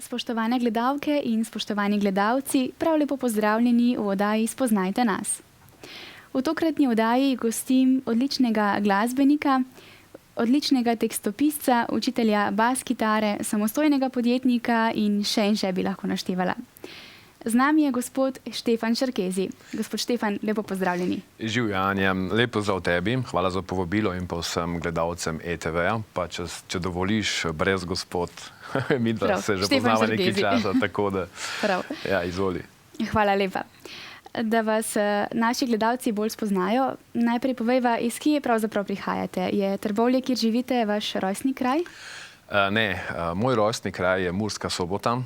Spoštovane gledalke in spoštovani gledalci, prav lepo pozdravljeni v oddaji Spoznajte nas. V tokratni oddaji gostim odličnega glasbenika, odličnega tekstopisca, učitelja bas kitare, samostojnega podjetnika in še bi lahko naštevala. Z nami je gospod Štefan Čerkezi. Gospod Štefan, lepo pozdravljeni. Živjo, Anja, lep pozdrav tebi, hvala za povabilo in pa vsem gledalcem ETV-ja. Pa če dovoliš, brez gospod, mi da se že poznava nekaj časa, tako da, ja, izvoli. Hvala lepa. Da vas naši gledalci bolj spoznajo, najprej povejva, iz kje pravzaprav prihajate? Je Trbovlje, kjer živite, vaš rojstni kraj? Ne, moj rojstni kraj je Murska Sobota.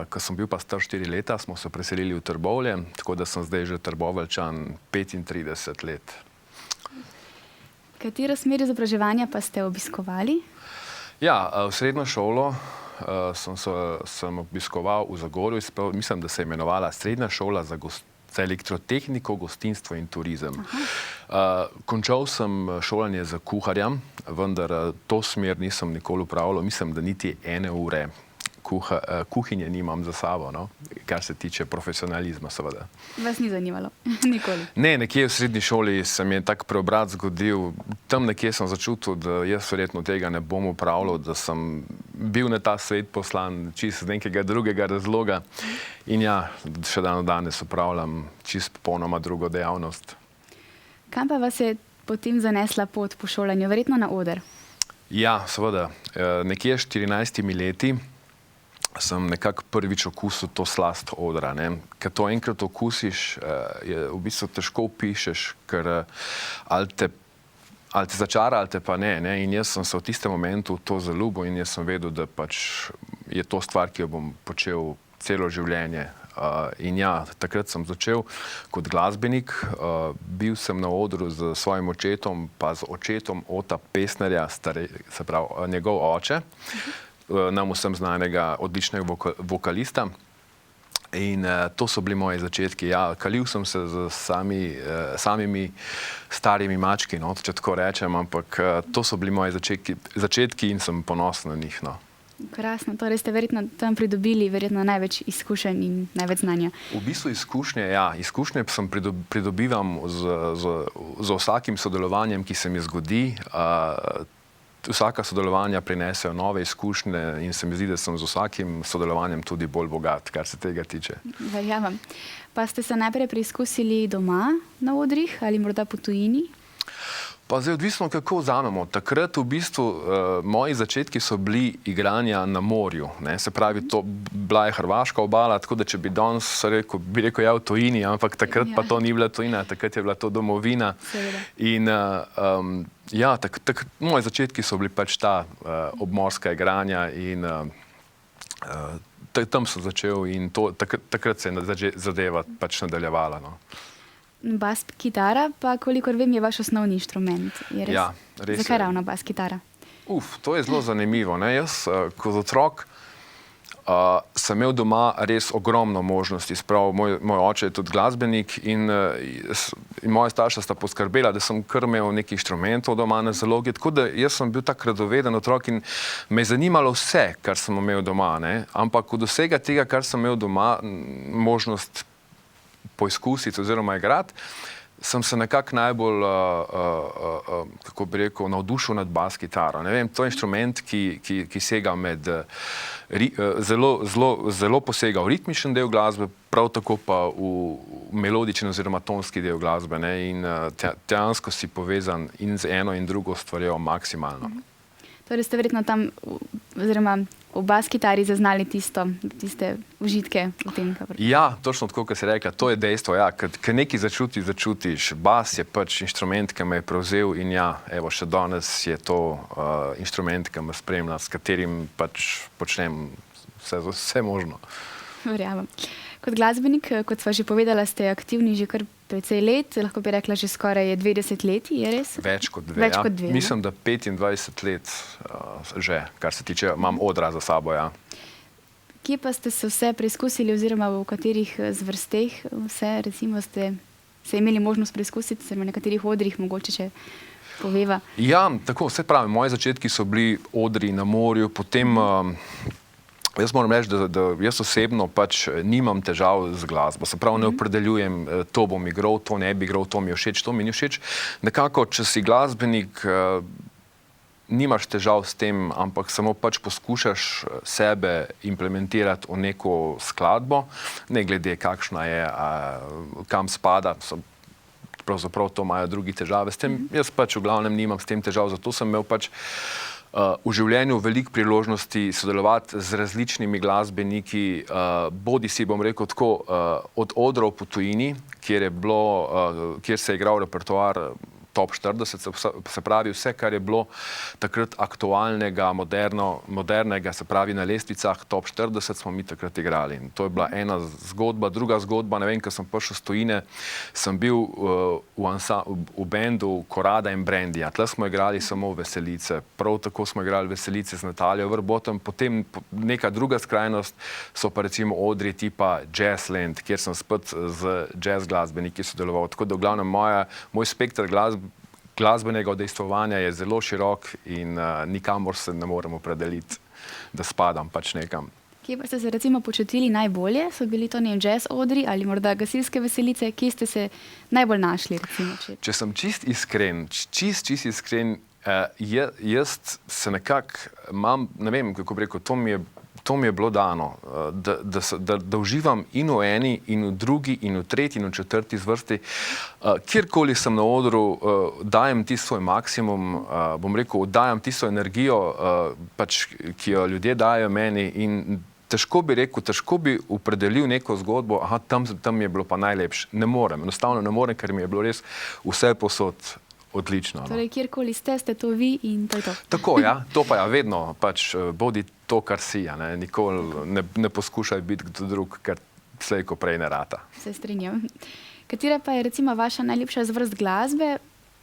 Ko sem bil pa star 4 leta, smo se preselili v Trbovlje, tako da sem zdaj že Trboveljčan 35 let. Katero smer izobraževanja pa ste obiskovali? Ja, v srednjo šolo sem obiskoval v Zagorju, mislim, da se je imenovala Srednja šola za elektrotehniko, gostinstvo in turizem. Končal sem šolanje za kuharja, vendar to smer nisem nikoli upravljal, mislim, da niti ene ure kuhinje nimam za sabo, kar se tiče profesionalizma, seveda. Vas ni zanimalo? Nikoli? Ne, nekje v srednji šoli se mi je tak preobrat zgodil. Tam nekje sem začutil, da jaz verjetno tega ne bom upravljal, da sem bil na ta svet poslan čisto z nekega drugega razloga. In ja, še danes upravljam čisto popolnoma drugo dejavnost. Kam pa vas je potem zanesla pot po šolanju? Verjetno na oder? Ja, seveda. Nekje 14 leti sem nekako prvič okusil to slast odra. Ker to enkrat okusiš, je v bistvu težko opišeš, ker ali te začara, ali te pa ne. In jaz sem se v tistem momentu to zaljubil in jaz sem vedel, da pač je to stvar, ki jo bom počel celo življenje. In ja, takrat sem začel kot glasbenik. Bil sem na odru z svojim očetom, pa z očetom Ota Pesnerja, se pravi njegov oče, nam vsem znanega odličnega vokalista. In to so bili moji začetki. Ja, kalil sem se z samimi starimi mački, če tako rečem, ampak to so bili moji začetki in sem ponosen na njih. Krasno, torej ste verjetno tam pridobili največ izkušenj in največ znanja. V bistvu izkušnje, ja. Izkušnje sem pridobivam z vsakim sodelovanjem, ki se mi zgodi. Vsaka sodelovanja prinesejo nove izkušnje in se mi zdi, da sem z vsakim sodelovanjem tudi bolj bogat, kar se tega tiče. Verjamem. Pa ste se najprej preizkusili doma na odrih ali morda po tujini? Pa zdaj odvisno, kako vzamemo. Takrat v bistvu moji začetki so bili igranja na morju. Se pravi, to bila je hrvaška obala, tako da če bi danes rekel, bi rekel ja v tujini, ampak takrat pa to ni bila tujina, takrat je bila to domovina. In ja, moji začetki so bili pač ta obmorska igranja in tam sem začel in takrat se je zadeva pač nadaljevala. Bas kitara, pa kolikor vem, je vaš osnovni inštrument. Ja, res je. Zakaj ravno bas kitara? To je zelo zanimivo. Jaz kot otrok sem imel doma res ogromno možnosti. Moj oče je tudi glasbenik in moja starša sta poskrbela, da sem kar imel nekaj inštrumentov doma na zalogi. Tako da jaz sem bil tak radoveden otrok in me je zanimalo vse, kar sem imel doma. Ampak od vsega tega, kar sem imel doma, možnost poizkusiti oziroma igrati, sem se nekako najbolj, kako bi rekel, navdušil nad bas kitaro. Ne vem, to je inštrument, ki sega med, zelo posega v ritmičen del glasbe, prav tako pa v melodičen oziroma tonski del glasbe. In dejansko si povezan in z eno in drugo stvarjo maksimalno. Torej ste verjetno tam, oziroma v bas kitari zaznali tiste užitke v tem? Ja, točno tako, kot si rekla, to je dejstvo. Ker nekaj začutiš. Bas je pač inštrument, ki me je prevzel in ja, evo, še danes je to inštrument, ki me spremlja, s katerim pač počnem vse možno. Verjamem. Kot glasbenik, kot sva že povedala, ste aktivni že kar precej let, lahko bi rekla že skoraj 20 let, je res? Več kot dve. Mislim, da 25 let že, kar se tiče, imam odra za sabo, ja. Kje pa ste se vse preizkusili oziroma v katerih zvrsteh vse, recimo, ste se imeli možnost preizkusiti, oziroma na katerih odrih, mogoče če poveva? Ja, tako, vse pravi, moji začetki so bili odri na morju, potem Jaz moram reči, da jaz osebno pač nimam težav z glasbo. Se pravi, ne opredeljujem, to bom igral, to ne bi igral, to mi je všeč, to mi ni všeč. Nekako, če si glasbenik, nimaš težav s tem, ampak samo pač poskušaš sebe implementirati v neko skladbo, ne glede kakšna je, kam spada. Pravzaprav to imajo drugi težave s tem. Jaz pač v glavnem nimam s tem težav, zato sem imel pač v življenju veliko priložnosti sodelovati z različnimi glasbeniki, bodi si, bom rekel tako, od odrov po tujini, kjer se je igral repertoar top 40, se pravi vse, kar je bilo takrat aktualnega, modernega, se pravi na lestvicah top 40 smo mi takrat igrali. In to je bila ena zgodba. Druga zgodba, ne vem, ko sem prišel s tujine, sem bil v bendu Korada in Brandija. Tle smo igrali samo veselice. Prav tako smo igrali veselice z Natalijo Vrbotom. Potem neka druga skrajnost so pa recimo odri tipa Jazzland, kjer sem spet z jazz glasbeniki sodeloval. Tako da v glavnem moj spekter glasbenega udejstvovanja je zelo širok in nikamor se ne morem opredeliti, da spadam pač nekam. Kje pa ste se recimo počutili najbolje? So bili to jazz odri ali morda gasilske veselice? Kje ste se najbolj našli? Recimo, če sem čist iskren, jaz se nekako imam, ne vem, kako bi rekel, to mi je bilo dano, da uživam in v eni, in v drugi, in v tretji, in v četrti zvrsti. Kjerkoli sem na odru, dajem ti svoj maksimum, bom rekel, dajem tisto energijo, pač, ki jo ljudje dajo meni in težko bi rekel, težko bi opredelil neko zgodbo, tam je bilo pa najlepše. Ne morem, enostavno ne morem, ker mi je bilo res vse posod odlično. Torej, kjerkoli ste to vi in to je to. Tako, ja, to pa ja, vedno pač bodi to, kar si, nikoli ne poskušaj biti kdo drug, ker slej ko prej ne rata. Se strinjam. Katera pa je recimo vaša najljubša zvrst glasbe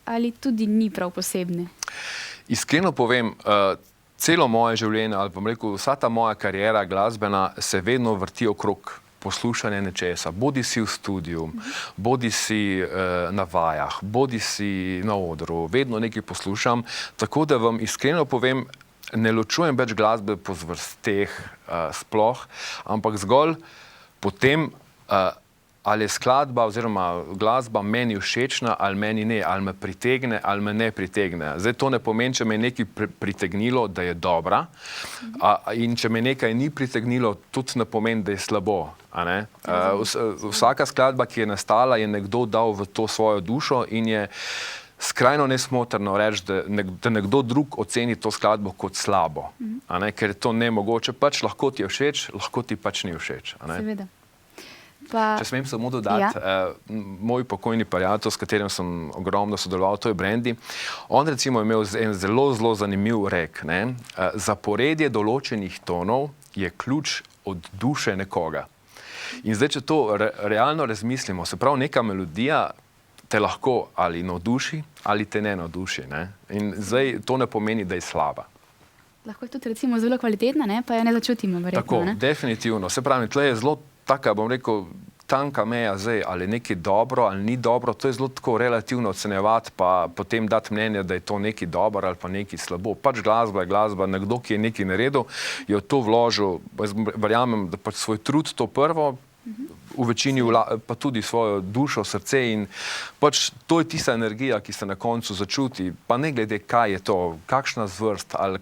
ali tudi ni prav posebne? Iskreno povem, celo moje življenje, ali bom rekel, vsa ta moja kariera glasbena se vedno vrti okrog poslušanje nečesa, bodi si v studiu, bodi si na vajah, bodi si na odru, vedno nekaj poslušam, tako da vam iskreno povem, ne ločujem več glasbe po zvrsteh sploh, ampak zgolj potem, ali je skladba oziroma glasba meni všečna ali meni ne, ali me pritegne ali me ne pritegne. Zdaj to ne pomeni, če me je nekaj pritegnilo, da je dobra, in če me nekaj ni pritegnilo, tudi ne pomeni, da je slabo. Vsaka skladba, ki je nastala, je nekdo dal v to svojo dušo in je skrajno nesmotrno reči, da nekdo drug oceni to skladbo kot slabo, ker je to nemogoče. Pač lahko ti je všeč, lahko ti pač ni všeč. Seveda. Če smem samo dodati, moj pokojni prijatelj, s katerim sem ogromno sodeloval, to je Brandi, on recimo je imel en zelo, zelo zanimiv rek. Zaporedje določenih tonov je ključ od duše nekoga. In zdaj, če to realno razmislimo, se pravi, neka melodija te lahko ali navduši, ali te ne navduši. In zdaj to ne pomeni, da je slaba. Lahko je tudi recimo zelo kvalitetna, pa jo ne začutimo, verjetno. Tako, definitivno. Se pravi, tle je zelo taka, bom rekel, tanka meja zdaj, ali nekaj dobro, ali ni dobro, to je zelo tako relativno ocenjevati, pa potem dati mnenje, da je to nekaj dobro ali pa nekaj slabo. Pač glasba je glasba, nekdo, ki je nekaj naredil, je v to vložil, verjamem, da pač svoj trud to prvo, v večini pa tudi svojo dušo, srce in pač to je tista energija, ki se na koncu začuti, pa ne glede, kaj je to, kakšna zvrst, ali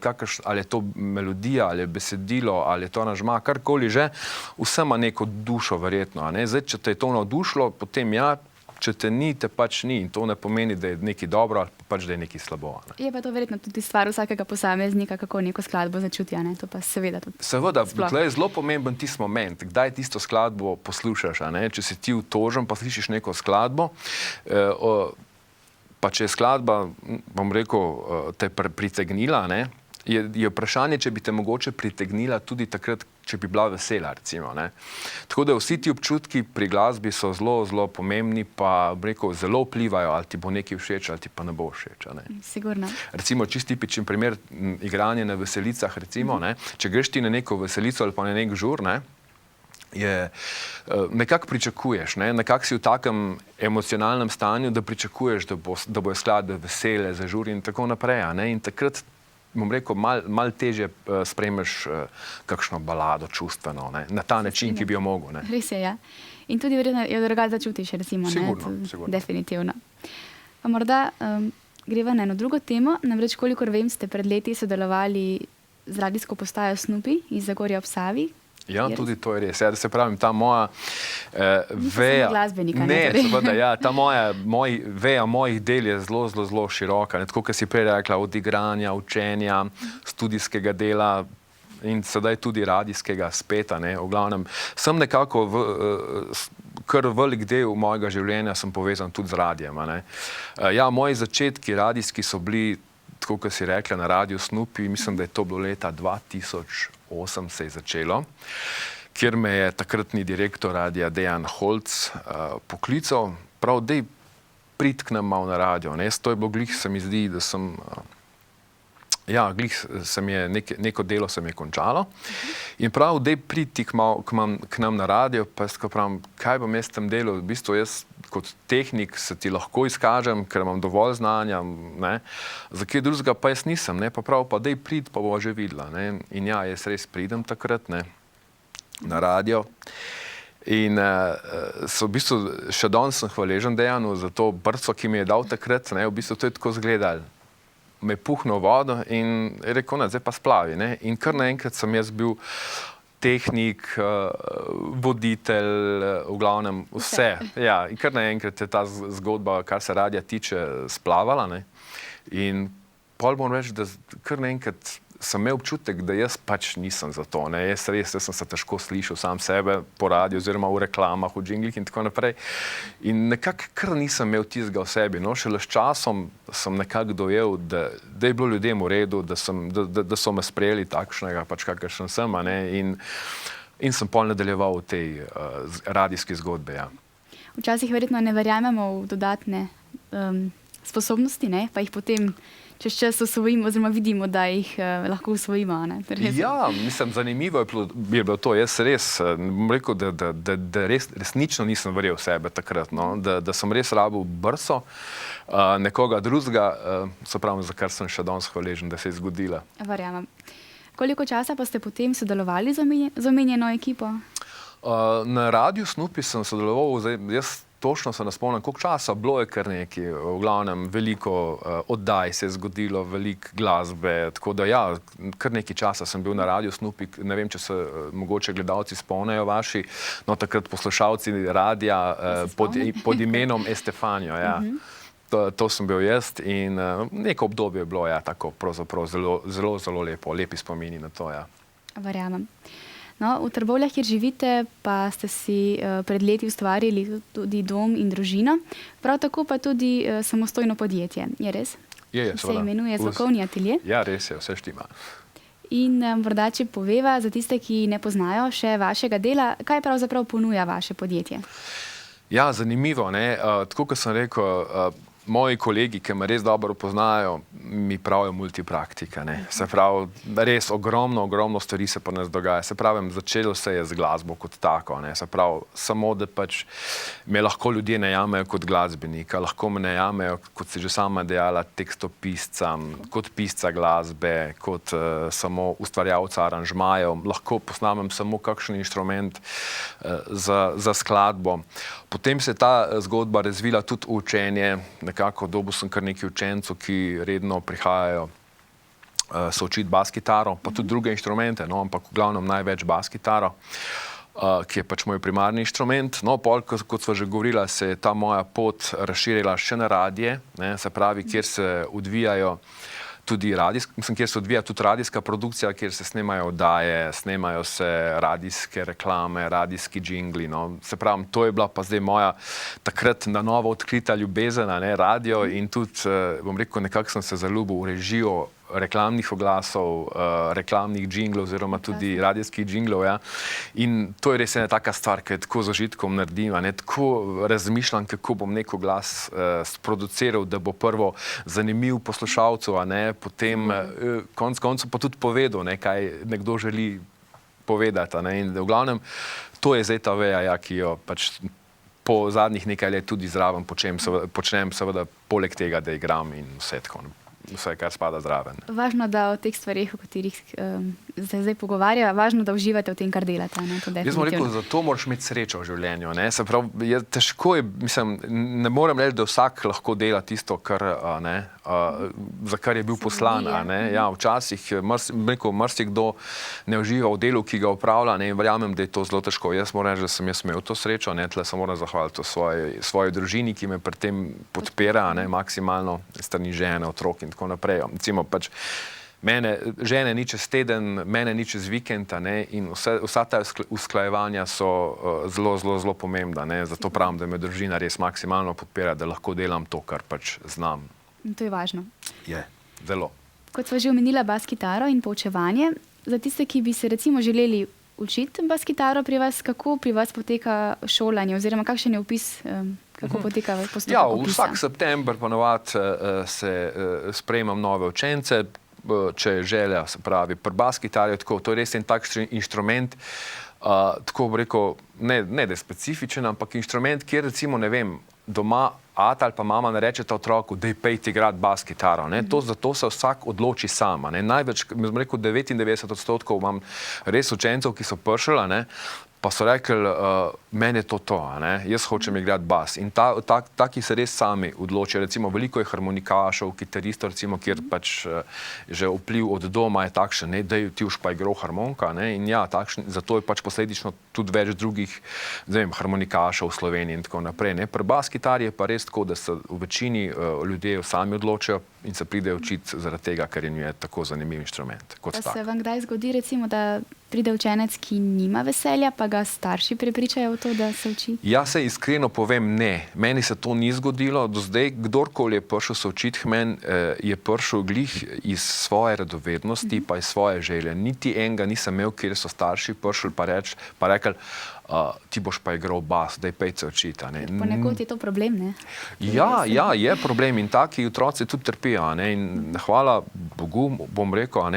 je to melodija, ali je besedilo, ali je to aranžma, karkoli že, vse ima neko dušo verjetno. Zdaj, če te je to navdušilo, potem ja, če te ni, te pač ni in to ne pomeni, da je nekaj dobro ali pač, da je nekaj slabo. Je pa to verjetno tudi stvar vsakega posameznika, kako neko skladbo začuti, to pa seveda tudi. Seveda, tukaj je zelo pomemben tisti moment, kdaj tisto skladbo poslušaš, Če si ti utožen, pa slišiš neko skladbo, pa če je skladba, bom rekel, te pritegnila, je vprašanje, če bi te mogoče pritegnila tudi takrat, če bi bila vesela, recimo. Tako da vsi ti občutki pri glasbi so zelo, zelo pomembni, pa rekel, zelo vplivajo, ali ti bo nekaj všeč, ali ti pa ne bo všeč. Sigurno. Recimo, čist tipičen primer igranje na veselicah, recimo, če greš ti na neko veselico ali pa na nek žur, nekako pričakuješ, nekako si v takem emocionalnem stanju, da pričakuješ, da bojo skladbe vesele, zažuri in tako naprej. In takrat bom rekel, mal težje sprejmeš kakšno balado čustveno, ne? Na ta način, ki bi jo mogel. Ne? Res je, ja. In tudi verjetno jo drugače začutiš, recimo. Sigurno, ne? sigurno. Definitivno. Pa morda greva na eno drugo temo. Namreč, kolikor vem, ste pred leti sodelovali z radijsko postajo Snoopy iz Zagorja ob Savi. Ja, tudi to je res. Ja, da se pravim, ta moja veja... glasbenika, ne, seveda, ja, ta veja mojih del je zelo široka. Ne, tako, kot si prej rekla, od igranja, učenja, studijskega dela in sedaj tudi radijskega speta. Ne. V glavnem, sem nekako kar velik del mojega življenja sem povezan tudi z radijem. Ne. Ja, moji začetki radijski so bili, tako kot si rekla, na radiju Snoopy, mislim, da je to bilo leta 2008 se je začelo, kjer me je takratni direktor radija Dejan Holc poklical, prav, dej prid k nam malo na radio. Ne. To je bilo glih, se mi zdi, da sem... Ja, glih neko delo se mi je končalo in prav, dej priti k nam na radio, pa jaz pravim, kaj bom jaz tem delu, v bistvu jaz kot tehnik se ti lahko izkažem, ker imam dovolj znanja, ne, za kaj drugega pa jaz nisem, ne, pa prav, pa dej priti, pa bo že videla, ne, in ja, jaz res pridem takrat, ne, na radio. In v bistvu še danes sem hvaležen Dejanu za to brco, ki mi je dal takrat, ne, v bistvu to je tako izgledalo. Me puhnil vodo in je rekel, zdaj pa splavi. Ne? In kar naenkrat sem jaz bil tehnik, voditelj, v glavnem vse. Ja, in kar naenkrat je ta zgodba, kar se radija tiče, splavala. Ne? In pol moram reči, da kar naenkrat sem imel občutek, da jaz pač nisem za to. Ne? Jaz sem se težko slišal sam sebe po radiju oziroma v reklamah, v džinglih in tako naprej. In nekako kar nisem imel tistega v sebi. No? Šele s časom sem nekako dojel, da je bilo ljudem v redu, da so me sprejeli takšnega, pač kakršen sem. Ne? In sem pol nadaljeval v tej radijski zgodbi. Ja. Včasih verjetno ne verjamemo v dodatne sposobnosti, ne? Pa jih potem čez čas osvojimo, oziroma vidimo, da jih lahko usvojimo. Ne? Ja, mislim, zanimivo je bilo to. Jaz res, bom rekel, da resnično nisem verjel v sebe takrat, no? Da sem res rabil brco nekoga drugega, se pravim, za kar sem še danes hvaležen, da se je zgodila. Verjamem. Koliko časa pa ste potem sodelovali z omenjeno ekipo? Na radiju Snoopy sem sodeloval, jaz točno se ne spomnim, koliko časa, bilo je kar nekaj, v glavnem veliko oddaj se je zgodilo, veliko glasbe, tako da ja, kar nekaj časa sem bil na radiju Snoopy, ne vem, če se mogoče gledalci spomnejo vaši, no takrat poslušalci radija pod imenom Estefanjo, ja. To sem bil jaz in neko obdobje je bilo, ja, tako pravzaprav zelo lepo, lepi spomini na to, ja. Verjamem. No, v Trbovljah, kjer živite, pa ste si pred leti ustvarili tudi dom in družino, prav tako pa tudi samostojno podjetje. Je res? Je, seveda. Se imenuje Svakovni atelje. Ja, res je, vse štima. In morda, če poveva za tiste, ki ne poznajo še vašega dela, kaj pravzaprav ponuja vaše podjetje? Ja, zanimivo, ne. Tako, kot sem rekel, moji kolegi, ki me res dobro poznajo, mi pravijo multipraktika. Ne. Se pravi, res ogromno stvari se pa nas dogaja. Se pravi, začelo se je z glasbo kot tako. Ne. Se pravi, samo da pač me lahko ljudje najamejo kot glasbenika, lahko me najamejo, kot si že sama dejala, tekstopisca, kot pisca glasbe, kot samo ustvarjalca aranžmajev, lahko posnamem samo kakšen inštrument za skladbo. Potem se je ta zgodba razvila tudi v učenje. Nekako dobil sem kar nekaj učencev, ki redno prihajajo se učiti bas-kitaro, pa tudi druge inštrumente, no, ampak v glavnem največ bas-kitaro, ki je pač moj primarni inštrument. No, pol, kot sva že govorila, se je ta moja pot razširila še na radije, ne, se pravi, kjer se odvijajo tudi kjer se odvija tudi radijska produkcija, kjer se snemajo oddaje, snemajo se radijske reklame, radijski džingli. No. Se pravi, to je bila pa zdaj moja takrat na novo odkrita ljubezen, ne, radio in tudi, bom rekel, nekako sem se zaljubil v režijo reklamnih oglasov, reklamnih džinglov oziroma tudi radijskih džinglov. Ja. In to je res ena taka stvar, ki je tako z užitkom naredim, ne, tako razmišljam, kako bom nek oglas sproduciral, da bo prvo zanimiv poslušalcu, a ne, potem konec koncev pa tudi povedal, ne, kaj nekdo želi povedati. Ne. In v glavnem, to je zdaj ta veja, ja, ki jo pač po zadnjih nekaj let tudi zraven počnem, seveda poleg tega, da igram in vse tako. vse, kar spada zraven. Važno, da o teh stvarih, o katerih se zdaj pogovarja, važno, da uživate v tem, kar delate. Ne? To Jaz bom rekel, zato moraš imeti srečo v življenju. Ne? Se pravi, težko je, mislim, ne morem reči, da vsak lahko dela tisto, za kar je bil poslan. Ja, včasih marsikdo ne uživa v delu, ki ga opravlja, ne? In verjamem, da je to zelo težko. Jaz moram reči, da sem jaz imel to srečo, ne? Tle se moram zahvaliti svoji družini, ki me pri tem podpira, ne? Maksimalno, strani žene, otrok in tako naprej. Recimo pač mene žene ni čez teden, mene ni čez vikend, ne, in vsa ta usklajevanja so zelo pomembna, ne, zato pravim, da me družina res maksimalno podpira, da lahko delam to, kar pač znam. In to je važno. Je, zelo. Kot sva že omenila bas-kitaro in poučevanje, za tiste, ki bi se recimo želeli učiti bas-kitaro pri vas, kako pri vas poteka šolanje oziroma kakšen je opis, kako poteka postopek opisa? Vsak september ponavadi se sprejemam nove učence, če je želja, se pravi, pri bas-kitari je tako, to je res en takšen inštrument, tako bi rekel, ne da je specifičen, ampak inštrument, kjer recimo, ne vem, doma ata ali pa mama ne rečeta otroku, da je pejti igrati bas-kitaro. Zato se vsak odloči sama. Največ, bom rekel, 99% imam res učencev, ki so prišli, pa so rekli, meni je to, jaz hočem igrati bas. In taki se res sami odločijo. Recimo, veliko je harmonikašev, kitaristov, recimo, kjer pač že vpliv od doma je takšen, da ti už pa igral harmonika. In ja, zato je pač posledično tudi več drugih, harmonikašev v Sloveniji in tako naprej. Pri bas-kitari je pa res tako, da se v večini ljudje sami odločijo in se pridejo učiti zaradi tega, ker jim je tako zanimiv inštrument. Pa se vam kdaj zgodi, recimo, da pride učenec, ki nima veselja, pa ga starši prepričajo v to, da se uči? Ja, se iskreno povem, ne. Meni se to ni zgodilo. Do zdaj, kdorkoli je prišel se učiti k meni, je prišel glih iz svoje radovednosti, pa iz svoje želje. Niti enega nisem imel, kjer so starši prišli pa rekli, ti boš pa igral bas, daj pejte se učiti. Ponekod je to problem, ne? Ja, je problem in taki otroci tudi trpijo. In hvala Bogu, bom rekel,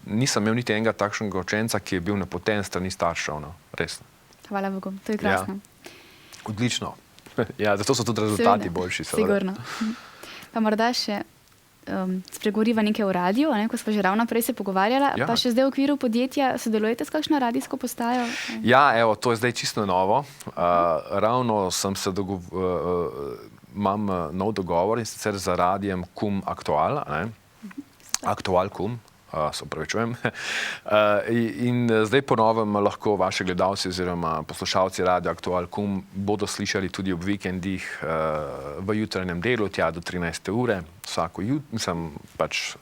nisem imel niti enega takšnega učenca, ki je bil napoten strani staršev. Resno. Hvala Bogu, to je krasno. Ja. Odlično. Ja, zato so tudi rezultati boljši. Sigurno. Pa morda še spregovoriva nekaj o radiju, ko smo že ravno prej se pogovarjala, pa še zdaj v okviru podjetja sodelujete s kakšno radijsko postajo? Ja, evo, to je zdaj čisto novo. Ravno sem se imam nov dogovor in sicer za radijem KUM Aktual, Aktual KUM, se opravičujem. In zdaj po novem lahko vaši gledalci oziroma poslušalci Radia Aktual KUM bodo slišali tudi ob vikendih v jutranjem delu, tja do 13. ure, vsako jutro, mislim, pač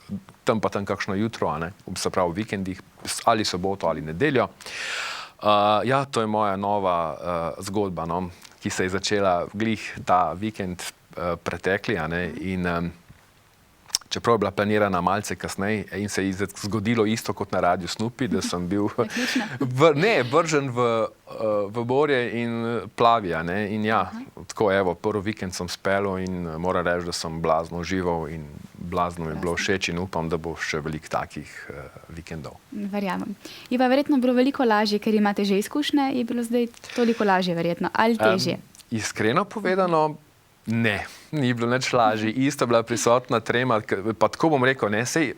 tam kakšno jutro, se pravi v vikendih, ali soboto ali nedeljo. Ja, to je moja nova zgodba, ki se je začela glih ta vikend pretekli, in čeprav je bila planirana malce kasneje in se je zgodilo isto kot na Radiu Snupi, da sem bil vržen v morje in plavi. In ja, tako evo, prvi vikend sem spelo in moram reči, da sem blazno užival in blazno mi je bilo všeč in upam, da bo še veliko takih vikendov. Verjamem. Je pa verjetno bilo veliko lažje, ker imate že izkušnje, je bilo zdaj toliko lažje verjetno, ali težje? Iskreno povedano, ne, ni bilo nič lažje. Isto bila prisotna trema, pa tako bom rekel, sej,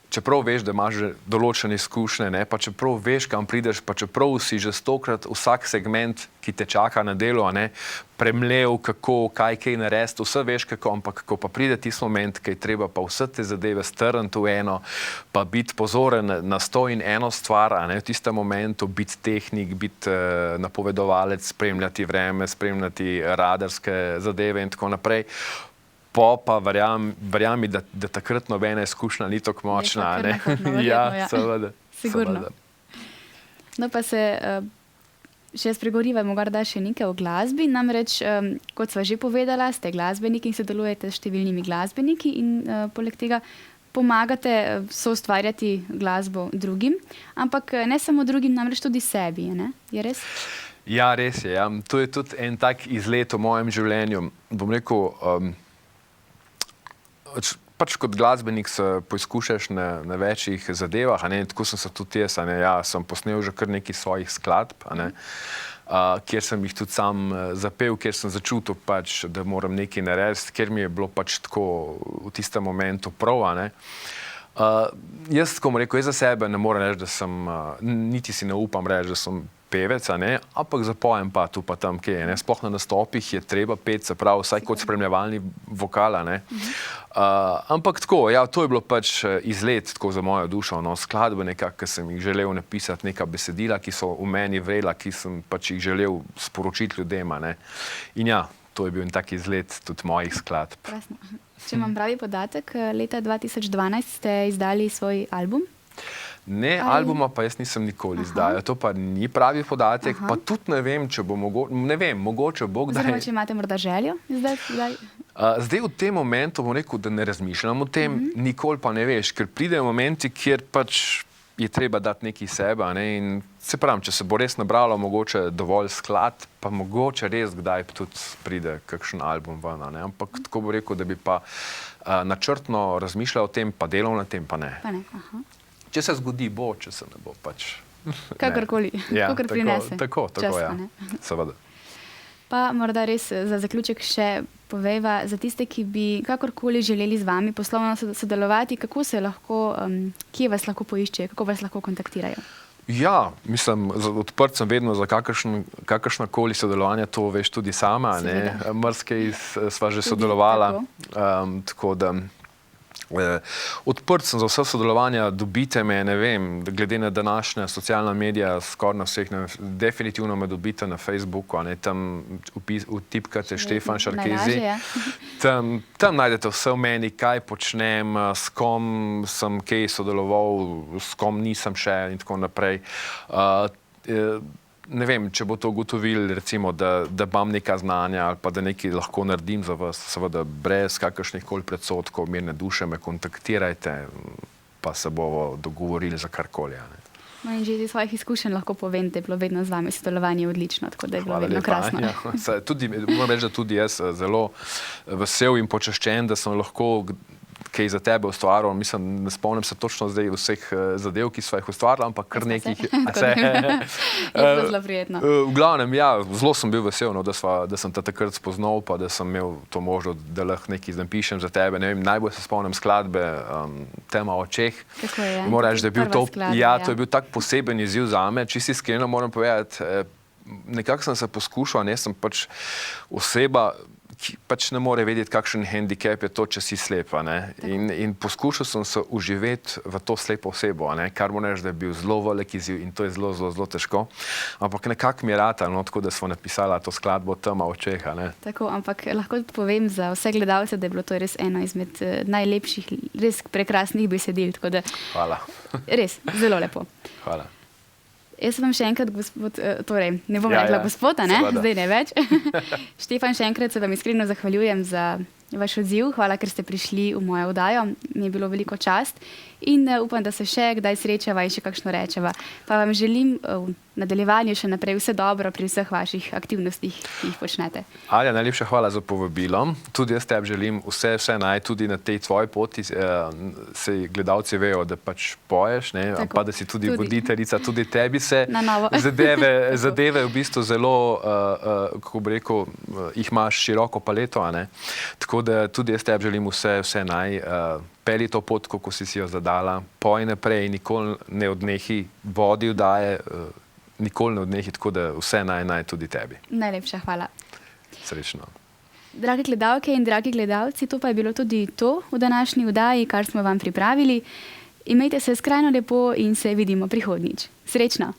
čeprav veš, da imaš že določene izkušnje, pa čeprav veš, kam prideš, pa čeprav si že 100-krat vsak segment, ki te čaka na delu, premlel, kako, kaj narediti, vse veš kako, ampak kako pa pride tisti moment, kaj treba pa vse te zadeve strniti v eno, pa biti pozoren na 100 in eno stvar, v tistem momentu, biti tehnik, biti napovedovalec, spremljati vreme, spremljati radarske zadeve in tako naprej. Pa verjami, da takrat nobena izkušnja ni tako močna. Ja, seveda. Sigurno. No pa se še spregovoriva morda še nekaj o glasbi. Namreč, kot sva že povedala, ste glasbeniki in sodelujete s številnimi glasbeniki in poleg tega pomagate soustvarjati glasbo drugim, ampak ne samo drugim, namreč tudi sebi, je res? Ja, res je. Ja. To je tudi en tak izlet v mojem življenju. Bom rekel, pač kot glasbenik se poizkušaš na večjih zadevah, tako sem se tudi jaz, sem posnel že kar nekaj svojih skladb, kjer sem jih tudi sam zapel, kjer sem začutil pač, da moram nekaj narediti, ker mi je bilo pač tako v tistem momentu prav, a ne. Jaz, ko bom rekel, jaz za sebe ne morem reči, da sem, niti si ne upam reči, da sem pevec, a ne, ampak zapojem pa tu pa tam, kje je, ne. Sploh na nastopih je treba peti, se pravi, vsaj kot spremljevalni vokal, a ne. Ampak tako, ja, to je bilo pač izlet tako za mojo dušo, no, skladbe nekako, ki sem jih želel napisati, neka besedila, ki so v meni vrela, ki sem pač jih želel sporočiti ljudem, a ne. In ja, to je bil en tak izlet tudi mojih skladb. Krasno. Če imam pravi podatek, leta 2012 ste izdali svoj album. Ne, albuma pa jaz nisem nikoli izdajal. To pa ni pravi podatek, pa tudi ne vem, če bo mogoče bo kdaj. Oziroma, če imate morda željo izdati? Zdaj v tem momentu bom rekel, da ne razmišljam o tem, nikoli pa ne veš, ker pridejo momenti, kjer pač je treba dati nekaj sebe, a ne, in se pravim, če se bo res nabralo mogoče dovolj skladb, pa mogoče res kdaj tudi pride kakšen album ven, a ne, ampak tako bo rekel, da bi pa načrtno razmišljal o tem, pa delal na tem, pa ne. Pa ne, aha. Če se zgodi, bo, če se ne bo, pač. Kakorkoli, Ja, kakor prinese. Tako, čas, ja, a ne. seveda. Pa morda res za zaključek še povejva za tiste, ki bi kakorkoli želeli z vami poslovno sodelovati, kako se lahko, kje vas lahko poiščejo, kako vas lahko kontaktirajo? Ja, mislim, odprt sem vedno za kakršnakoli sodelovanje, to veš tudi sama, ne. Marsikaj sva že sodelovala, tako da odprt sem za vse sodelovanja, dobite me, ne vem, glede na današnja socialna medija, skoraj na vseh, definitivno me dobite na Facebooku, a ne, tam vtipkate Štefan Šarkezi. Tam najdete vse o meni, kaj počnem, s kom sem kaj sodeloval, s kom nisem še in tako naprej. Ne vem, če bo to ugotovili, recimo, da imam neka znanja ali pa da nekaj lahko naredim za vas, seveda brez kakršnih koli predsodkov, mirne duše, me kontaktirajte, pa se bomo dogovorili za karkoli. No in že iz svojih izkušenj lahko povem, da je bilo vedno z vami sodelovanje odlično, tako da je bilo vedno krasno. Ja, tudi, moram reči, da tudi jaz zelo vesel in počaščen, da sem lahko kaj za tebe ustvaril. Mislim, ne spomnim se točno zdaj vseh zadev, ki sva jih ustvarila, ampak kar nekih. Je bilo zelo prijetno. V glavnem, ja, zelo sem bil vesel, no, da sem te takrat spoznal, pa da sem imel to možnost, da lahko nekaj napišem za tebe. Ne vem, najbolj se spomnim skladbe Tema o očeh. Tako je. Moram reči, da je bil to, skladba, ja, to je bil tak poseben izziv zame, čisto iskreno moram povedati. Nekako sem se poskušal, ne, sem pač oseba, ki pač ne more vedeti, kakšen hendikep je to, če si slepa, ne. In poskušal sem se uživeti v to slepo osebo, ne, kar moram reči, da je bil zelo velik izziv in to je zelo, zelo, zelo težko. Ampak nekako mi je ratalo, no, tako da smo napisala to skladbo Tema o očeh, ne. Tako, ampak lahko tudi povem za vse gledalce, da je bilo to res eno izmed najlepših, res prekrasnih besedil, tako da. Hvala. Res, zelo lepo. Hvala. Jaz vam še enkrat, gospod, torej, ne bom rekla gospoda, ne? Zdaj ne več. Štefan, še enkrat se vam iskreno zahvaljujem za vaš odziv. Hvala, ker ste prišli v mojo oddajo. Mi je bilo veliko čast in upam, da se še kdaj srečava in še kakšno rečeva. Pa vam želim v nadaljevanju še naprej vse dobro pri vseh vaših aktivnostih, ki jih počnete. Alja, najlepša hvala za povabilo. Tudi jaz tebi želim vse naj, tudi na tej tvoji poti. Sej gledalci vejo, da pač poješ, ne, pa da si tudi voditeljica, tudi tebi se zadeve v bistvu zelo, kako bi rekel, jih imaš široko paleto, a ne. Tako da tudi jaz tebi želim vse naj, peli to pot, kako si jo zadala, poj naprej, nikoli ne odnehi, vodi vdaje, nikoli ne odnehi, tako da vse naj tudi tebi. Najlepša hvala. Srečno. Drage gledalke in dragi gledalci, to pa je bilo tudi to v današnji oddaji, kar smo vam pripravili. Imejte se skrajno lepo in se vidimo prihodnjič. Srečno!